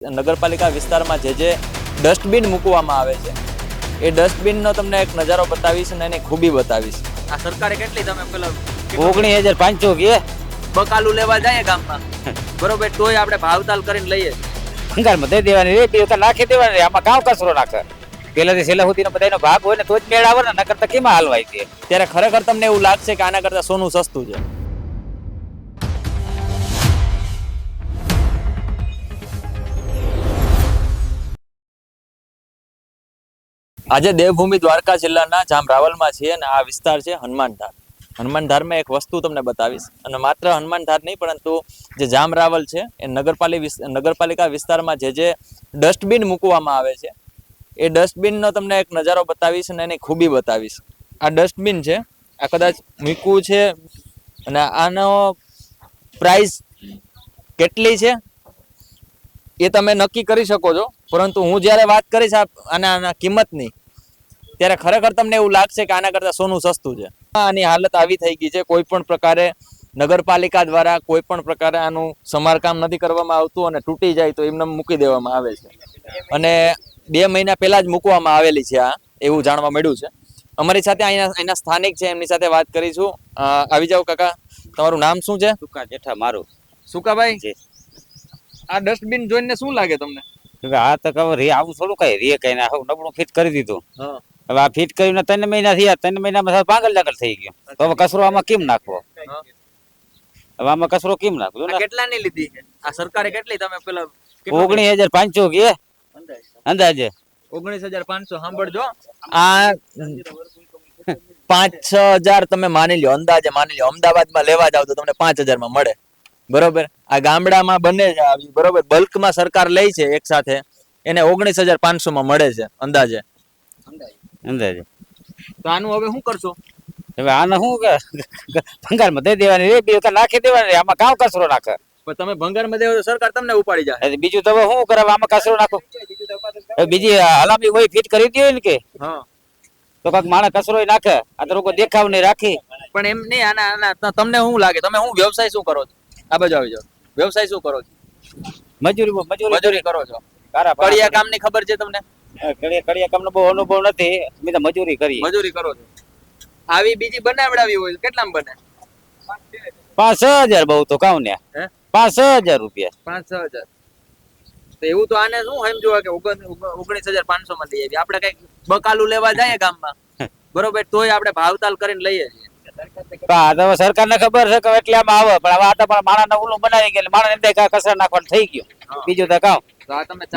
નગરપાલિકા વિસ્તારમાં જે ડસ્ટબિન મૂકવામાં આવે છે એ ડસ્ટબિનનો તમને એક નજારો બતાવીશ અને એની ખૂબી બતાવીશ. આ સરકારે કેટલી તમે પેલા 19,500 કે બકાલું લેવા જાય ગામમાં બરોબર, તોય આપણે ભાવતાલ કરીને લઈએ. ભંગારમાં દઈ દેવાની રે, બે નાખી દેવાની. આમાં કામ કચરો નાખે. પેલાથી છેલ્લા સુધીનો બધાનો ભાગ હોય ને તો જ મેળ આવે ને, નકર તો કેમાં હાલવાય છે. ત્યારે ખરેખર તમને એવું લાગશે કે આના કરતા સોનું સસ્તું છે. આજે દેવભૂમિ દ્વારકા જિલ્લાના જામરાવલમાં છીએ અને આ વિસ્તાર છે હનુમાનધાર. હનુમાનધારમાં એક વસ્તુ તમને બતાવીશ, અને માત્ર હનુમાનધાર નહીં પરંતુ જે જામરાવલ છે એ નગરપાલિકા વિસ્તારમાં જે ડસ્ટબિન મૂકવામાં આવે છે એ ડસ્ટબિનનો તમને એક નજારો બતાવીશ અને એની ખૂબી બતાવીશ. આ ડસ્ટબિન છે, આ કદાચ મૂકવું છે અને આનો પ્રાઇસ કેટલી છે એ તમે નક્કી કરી શકો છો, પરંતુ હું જ્યારે વાત કરીશ આના કિંમતની ત્યારે ખરેખર તમને એવું લાગશે કે આના કરતાં સોનું સસ્તું છે. આની હાલત આવી થઈ ગઈ છે, કોઈ પણ પ્રકારે નગરપાલિકા દ્વારા કોઈ પણ પ્રકારે આનું સમારકામ નથી કરવામાં આવતું અને તૂટી જાય તો એમને મૂકી દેવામાં આવે છે. અને 2 મહિના પહેલા જ મૂકવામાં આવેલી છે આ, એવું જાણવા મળ્યું છે. અમારી સાથે અહીંના સ્થાનિક છે, એમની સાથે વાત કરીશું. આવી જાઓ કાકા, તમારું નામ શું છે? સુકા જેઠા મારું. સુકાભાઈ, આ ડસ્ટબિન જોઈને શું લાગે તમને? આ તો કહો રે, આવું થોડું કઈ રે કઈ ના, નબળું ફિટ કરી દીધું. હવે આ ફિટ કરીને 3 મહિના થયા, 3 મહિનામાં પાગલ લાગલ થઈ ગયો. તો હવે કચરો આમાં કેમ નાખવો? હવે આમાં કચરો કેમ નાખવો? કેટલાની લીધી છે આ સરકારે? કેટલી તમે પેલા 19,500 કે અંદાજે 19,500. સાંભળજો, આ 5-6 હજાર તમે માની લો, અંદાજે માની લો. અમદાવાદમાં લેવા જાવ તો તમને 5,000 માં મળે, બરોબર. આ ગામડામાં બને છે આવી, બરોબર. બલ્કમાં સરકાર લે છે એક સાથે, એને 19,500 માં મળે છે અંદાજે. તો આનું હવે શું કરશો? હવે આને શું કે ભંગારમાં દઈ દેવાની રે, બે નાખી દેવાની. આમાં કામ કચરો નાખે. પણ તમે ભંગારમાં દેવો તો સરકાર તમને ઉપાડી જાય. બીજું તમે શું કરે? આમાં કચરો નાખો, બીજી હલામી હોય ફિટ કરી દે ને કે તો કાક માણસ કચરો નાખે. આ તો લોકો દેખાવ નહીં રાખી. પણ એમ નહીં, આના તમને શું લાગે? તમે શું વ્યવસાય શું કરો છો? આ બાજુ આવી જાઓ. વ્યવસાય શું કરો છો? મજૂરી કરો છો. કડિયા કામ ની ખબર છે તમને? કડિયા કામ નો બહુ અનુભવ નથી, મેં તો મજૂરી કરી. મજૂરી કરો છો. આવી બીજી બનાવડાવી હોય કેટલામાં બને? 5-6 હજાર બહુ તો કામ ને. 5-6 હજાર રૂપિયા. 5-6 હજાર. તો એવું તો આને શું એમ જોવા કે 19,500 માં લઈ આવી. આપણે કઈક બકાલું લેવા જાય ગામમાં, બરોબર, તોય આપણે ભાવતાલ કરીને લઈએ છીએ. સરકાર ને ખબર છે કે એટલે આમાં આવે, પણ હવે આ તો માણસ ઓલું બનાવી ગયા, માણસ ને કચરા નાખવાનું થઈ ગયું. બીજું તો કામ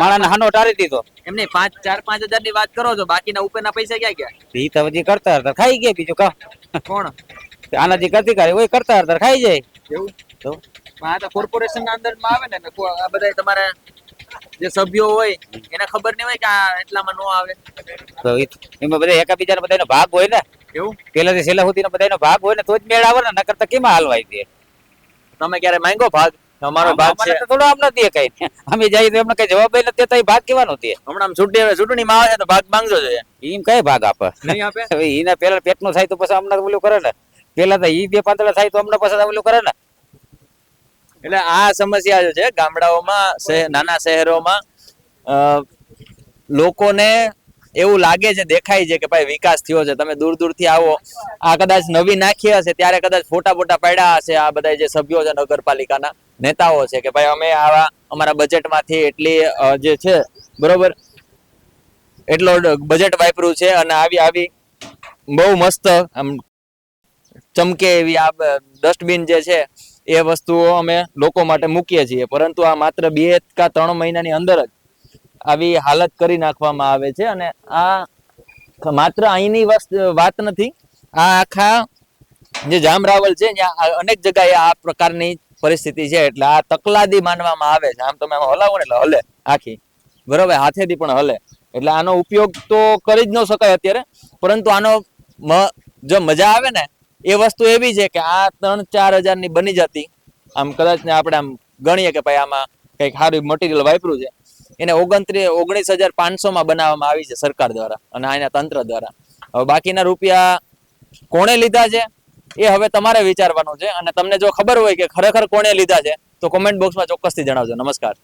માણસ હાનો ટાળી દીધો. એમને 4-5 હજાર ની વાત કરો છો, બાકીના ઉપરના પૈસા ક્યાં ગયા? ઈ તો હજી કરતા હતા ખાઈ ગયા. બીજું કામ કોણ આના જે કરતી કરે હોય કરતા હતા ખાઈ જાય. એવું તો આ તો કોર્પોરેશન ના અંદર માં આવે ને, આ બધા તમારે જે સભ્યો હોય એને ખબર નહીં હોય કે આ એટલામાં નો આવે. તો એમાં બધા એકાબીજાનો બધાનો ભાગ હોય ને. એવું પેલાથી છેલ્લા સુધીનો બધાનો ભાગ હોય ને તો જ મેળ આવે ને, નકર તો કેમાં હાલવાય છે. તમે ક્યારે માંગ્યો ભાગ? અમારો ભાગ છે થોડો આમ નથી કઈ. અમે જઈએ તો એમને કઈ જવાબ નથી દેતા. એ ભાગ કેવાનો છે? હમણાં ચૂંટણીમાં આવે છે તો ભાગ માંગજો છે. એમ કઈ ભાગ આપે? નહીં આપે. હવે એના પેલા પેટનું થાય તો પછી અમને ઓલું કરે ને. પેલા તો ઈ 2 પાંદડા થાય તો અમને પછી ઓલું કરે ને. એટલે આ સમસ્યા છે ગામડાઓમાં, નાના શહેરોમાં. લોકોને એવું લાગે છે, દેખાય છે કે ભાઈ વિકાસ થયો છે. તમે દૂર દૂરથી આવો, આ કદાચ નવી નાખી હશે ત્યારે કદાચ ફોટા પાડ્યા હશે આ બધા જે સભ્યો છે, નગરપાલિકાના નેતાઓ છે કે ભાઈ અમે આવા અમારા બજેટમાંથી એટલી જે છે, બરોબર, એટલો બજેટ વાપર્યું છે અને આવી બહુ મસ્ત આમ ચમકે એવી આ ડસ્ટબિન જે છે એ વસ્તુઓ અમે લોકો માટે મૂકીએ છીએ. પરંતુ આ માત્ર 2 કે 3 મહિનાની અંદર જ આવી હાલત કરી નાખવામાં આવે છે. અને આ માત્ર અહીંની વાત નથી, આ આખા જે જામરાવલ છે ત્યાં અનેક જગ્યાએ આ પ્રકારની પરિસ્થિતિ છે. એટલે આ તકલાદી માનવામાં આવે છે. આમ તમે હલાવો ને એટલે હલે આખી, બરોબર, હાથેથી પણ હલે. એટલે આનો ઉપયોગ તો કરી જ ન શકાય અત્યારે, પરંતુ આનો જો મજા આવે ને એ વસ્તુ એવી છે કે આ 3-4 હજાર ની બની જતી, આમ કદાચ ને આપણે આમ ગણીએ કે ભાઈ આમાં કઈક સારું મટીરિયલ વાપર્યું છે, એને 19,500 માં બનાવવામાં આવી છે સરકાર દ્વારા અને આના તંત્ર દ્વારા. હવે બાકીના રૂપિયા કોણે લીધા છે એ હવે તમારે વિચારવાનું છે. અને તમને જો ખબર હોય કે ખરેખર કોણે લીધા છે તો કોમેન્ટ બોક્સમાં ચોક્કસથી જણાવજો. નમસ્કાર.